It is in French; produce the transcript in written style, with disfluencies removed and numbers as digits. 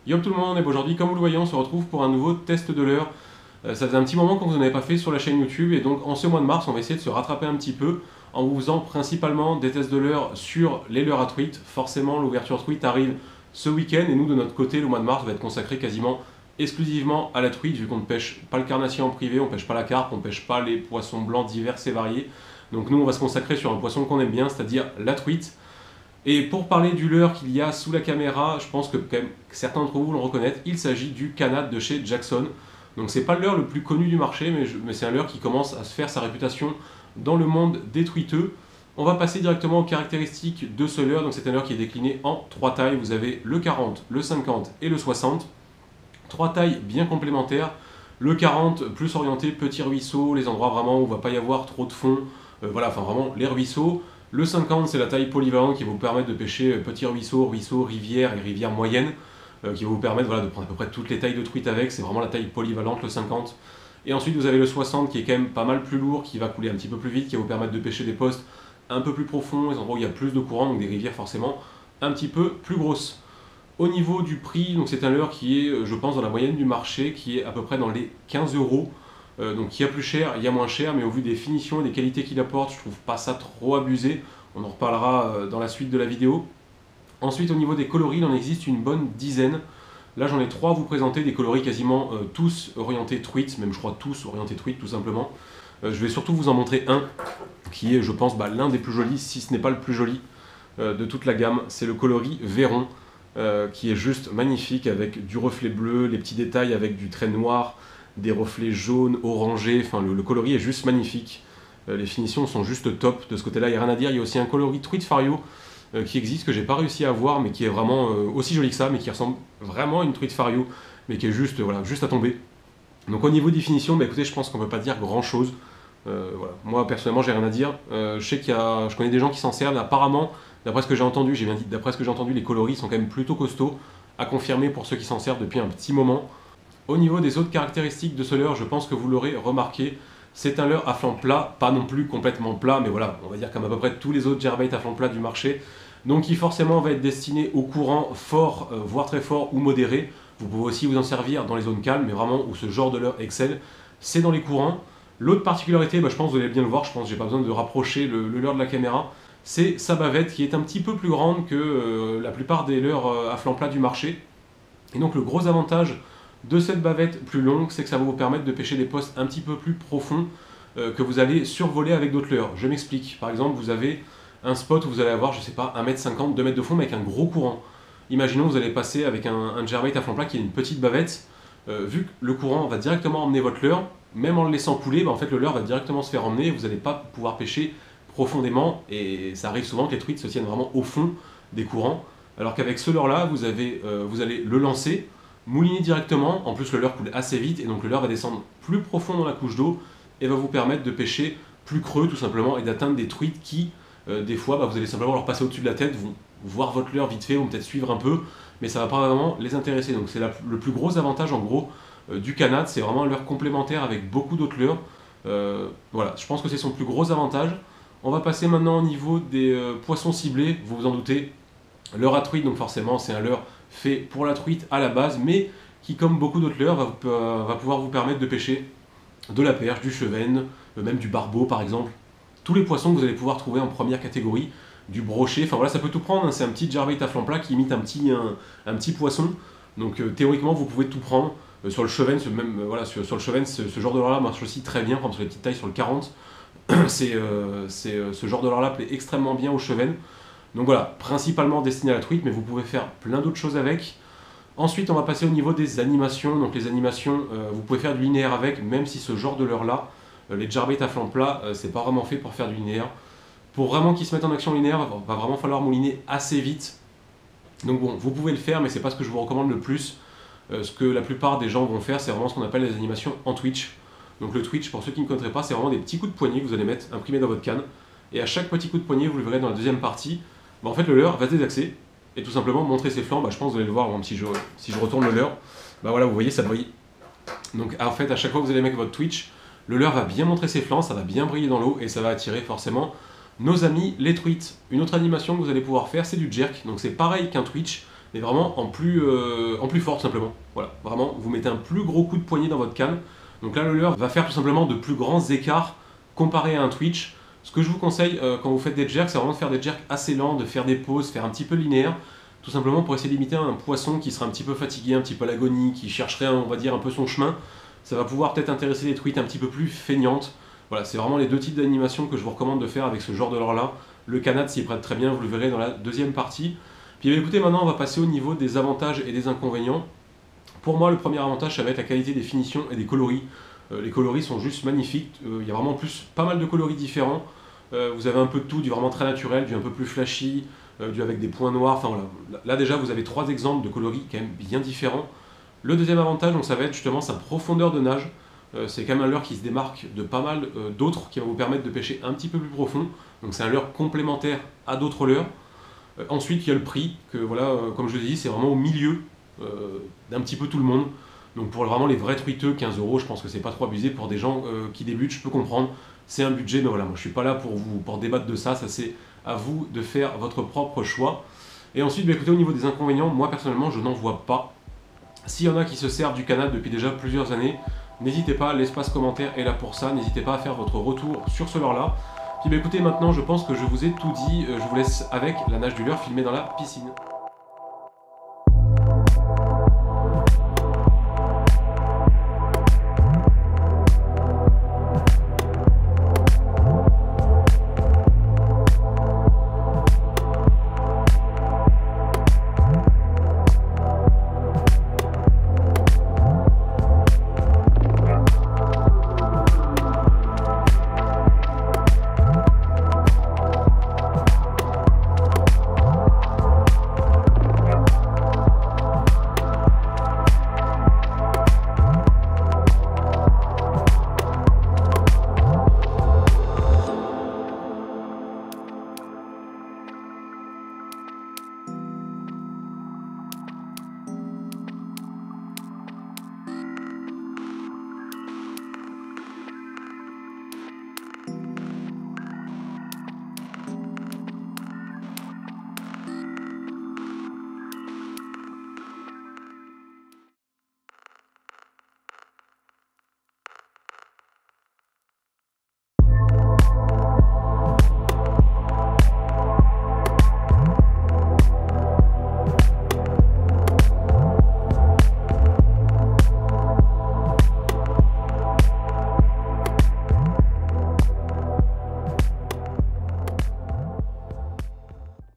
Yo tout le monde, et aujourd'hui comme vous le voyez on se retrouve pour un nouveau test de l'heure. Ça faisait un petit moment qu'on vous en avait pas fait sur la chaîne YouTube et donc en ce mois de mars on va essayer de se rattraper un petit peu en vous faisant principalement des tests de l'heure sur les leurres à truites. Forcément l'ouverture truite arrive ce week-end et nous de notre côté le mois de mars va être consacré quasiment exclusivement à la truite vu qu'on ne pêche pas le carnassier en privé, on pêche pas la carpe, on pêche pas les poissons blancs divers et variés. Donc nous on va se consacrer sur un poisson qu'on aime bien, c'est-à-dire la truite. Et pour parler du leurre qu'il y a sous la caméra, je pense que quand même certains d'entre vous l'ont reconnaître, il s'agit du Canad de chez Jackson. Donc c'est pas le leurre le plus connu du marché, mais c'est un leurre qui commence à se faire sa réputation dans le monde des truiteux. On va passer directement aux caractéristiques de ce leurre. Donc c'est un leurre qui est décliné en 3 tailles. Vous avez le 40, le 50 et le 60. 3 tailles bien complémentaires. Le 40 plus orienté petit ruisseau, les endroits vraiment où il ne va pas y avoir trop de fond. Voilà, enfin vraiment les ruisseaux. Le 50 c'est la taille polyvalente qui va vous permettre de pêcher petits ruisseaux, rivières et rivières moyennes. Qui va vous permettre voilà, de prendre à peu près toutes les tailles de truite avec, c'est vraiment la taille polyvalente, le 50. Et ensuite vous avez le 60 qui est quand même pas mal plus lourd, qui va couler un petit peu plus vite, qui va vous permettre de pêcher des postes un peu plus profonds, les endroits où il y a plus de courant, donc des rivières forcément un petit peu plus grosses. Au niveau du prix, donc c'est un leurre qui est, je pense, dans la moyenne du marché, qui est à peu près dans les 15 euros. Donc il y a plus cher, il y a moins cher, mais au vu des finitions et des qualités qu'il apporte, je trouve pas ça trop abusé. On en reparlera dans la suite de la vidéo. Ensuite, au niveau des coloris, il en existe une bonne dizaine. Là, j'en ai 3 à vous présenter, des coloris quasiment tous orientés truite, même je crois tous orientés truite tout simplement. Je vais surtout vous en montrer un qui est, je pense, l'un des plus jolis, si ce n'est pas le plus joli de toute la gamme. C'est le coloris Véron, qui est juste magnifique avec du reflet bleu, les petits détails avec du trait noir, des reflets jaunes, orangés, enfin le coloris est juste magnifique. Les finitions sont juste top, de ce côté-là, il n'y a rien à dire. Il y a aussi un coloris truite Fario qui existe, que j'ai pas réussi à voir, mais qui est vraiment aussi joli que ça, mais qui ressemble vraiment à une truite Fario, mais qui est juste, voilà, juste à tomber. Donc au niveau définition, écoutez, je pense qu'on peut pas dire grand-chose. Voilà. Moi, personnellement, j'ai rien à dire. Je sais je connais des gens qui s'en servent, apparemment, d'après ce que j'ai entendu, j'ai bien dit, d'après ce que j'ai entendu, les coloris sont quand même plutôt costauds, à confirmer pour ceux qui s'en servent depuis un petit moment. Au niveau des autres caractéristiques de ce leurre, je pense que vous l'aurez remarqué, c'est un leurre à flanc plat, pas non plus complètement plat, mais voilà, on va dire comme à peu près tous les autres jerbaits à flanc plat du marché, donc qui forcément va être destiné au courant fort, voire très fort ou modéré. Vous pouvez aussi vous en servir dans les zones calmes, mais vraiment où ce genre de leurre excelle, c'est dans les courants. L'autre particularité, je pense que vous allez bien le voir, je pense que j'ai pas besoin de rapprocher le leurre de la caméra, c'est sa bavette qui est un petit peu plus grande que la plupart des leurres à flanc plat du marché. Et donc le gros avantage de cette bavette plus longue, c'est que ça va vous permettre de pêcher des postes un petit peu plus profonds que vous allez survoler avec d'autres leurres. Je m'explique. Par exemple, vous avez un spot où vous allez avoir, je sais pas, 1,50 m, 2 m de fond, mais avec un gros courant. Imaginons que vous allez passer avec un jervait à flanc plat qui est une petite bavette. Vu que le courant va directement emmener votre leurre, même en le laissant couler, en fait, le leurre va directement se faire emmener et vous n'allez pas pouvoir pêcher profondément. Et ça arrive souvent que les truites se tiennent vraiment au fond des courants. Alors qu'avec ce leurre-là, vous allez le lancer, mouliner directement, en plus le leurre coule assez vite et donc le leurre va descendre plus profond dans la couche d'eau et va vous permettre de pêcher plus creux tout simplement et d'atteindre des truites qui, des fois, vous allez simplement leur passer au-dessus de la tête, vont voir votre leurre vite fait, vont peut-être suivre un peu, mais ça va pas vraiment les intéresser. Donc c'est le plus gros avantage en gros du Canad, c'est vraiment un leurre complémentaire avec beaucoup d'autres leurres. Voilà, je pense que c'est son plus gros avantage. On va passer maintenant au niveau des poissons ciblés, vous vous en doutez. Leurre à truite, donc forcément c'est un leurre fait pour la truite à la base, mais qui comme beaucoup d'autres leurres va pouvoir vous permettre de pêcher de la perche, du chevenne, même du barbeau par exemple. Tous les poissons que vous allez pouvoir trouver en première catégorie, du brochet, enfin voilà ça peut tout prendre, hein. C'est un petit jervait à flanc plat qui imite un petit poisson, donc théoriquement vous pouvez tout prendre. Sur le chevenne, voilà, sur le chevenne, ce genre de leurre là marche aussi très bien, par exemple sur les petites tailles sur le 40, ce genre de leurre là plaît extrêmement bien au chevenne. Donc voilà, principalement destiné à la truite, mais vous pouvez faire plein d'autres choses avec. Ensuite, on va passer au niveau des animations. Donc les animations, vous pouvez faire du linéaire avec, même si ce genre de leurre-là, les jerbaits à flanc plat, c'est pas vraiment fait pour faire du linéaire. Pour vraiment qu'ils se mettent en action linéaire, va vraiment falloir mouliner assez vite. Donc bon, vous pouvez le faire, mais c'est pas ce que je vous recommande le plus. Ce que la plupart des gens vont faire, c'est vraiment ce qu'on appelle les animations en Twitch. Donc le Twitch, pour ceux qui ne connaîtraient pas, c'est vraiment des petits coups de poignet que vous allez mettre imprimés dans votre canne. Et à chaque petit coup de poignet, vous le verrez dans la deuxième partie, en fait le leurre va se désaxer et tout simplement montrer ses flancs. Je pense que vous allez le voir, si je retourne le leurre, voilà, vous voyez ça brille. Donc en fait à chaque fois que vous allez mettre votre Twitch, le leurre va bien montrer ses flancs, ça va bien briller dans l'eau et ça va attirer forcément nos amis les truites. Une autre animation que vous allez pouvoir faire, c'est du jerk. Donc c'est pareil qu'un Twitch, mais vraiment en plus fort tout simplement. Voilà, vraiment, vous mettez un plus gros coup de poignet dans votre canne. Donc là, le leurre va faire tout simplement de plus grands écarts comparé à un twitch. Ce que je vous conseille quand vous faites des jerks, c'est vraiment de faire des jerks assez lents, de faire des pauses, faire un petit peu linéaire, tout simplement pour essayer d'imiter un poisson qui serait un petit peu fatigué, un petit peu à l'agonie, qui chercherait, on va dire, un peu son chemin. Ça va pouvoir peut-être intéresser des tweets un petit peu plus feignantes. Voilà, c'est vraiment les deux types d'animation que je vous recommande de faire avec ce genre de leurre-là. Le canad s'y prête très bien, vous le verrez dans la deuxième partie. Puis écoutez, maintenant on va passer au niveau des avantages et des inconvénients. Pour moi, le premier avantage, ça va être la qualité des finitions et des coloris. Les coloris sont juste magnifiques, il y a vraiment pas mal de coloris différents. Vous avez un peu de tout, du vraiment très naturel, du un peu plus flashy, du avec des points noirs, enfin voilà. Là déjà vous avez 3 exemples de coloris quand même bien différents. Le deuxième avantage, donc, ça va être justement sa profondeur de nage. C'est quand même un leurre qui se démarque de pas mal d'autres, qui va vous permettre de pêcher un petit peu plus profond. Donc c'est un leurre complémentaire à d'autres leurres. Ensuite il y a le prix, que voilà, comme je l'ai dit, c'est vraiment au milieu d'un petit peu tout le monde. Donc pour vraiment les vrais tweeteux, 15 €, je pense que c'est pas trop abusé. Pour des gens qui débutent, je peux comprendre. C'est un budget, mais voilà, moi je suis pas là pour débattre de ça. Ça c'est à vous de faire votre propre choix. Et ensuite, écoutez, au niveau des inconvénients, moi personnellement, je n'en vois pas. S'il y en a qui se servent du canal depuis déjà plusieurs années, n'hésitez pas, l'espace commentaire est là pour ça. N'hésitez pas à faire votre retour sur ce leurre-là. Puis écoutez, maintenant, je pense que je vous ai tout dit. Je vous laisse avec la nage du leurre filmée dans la piscine.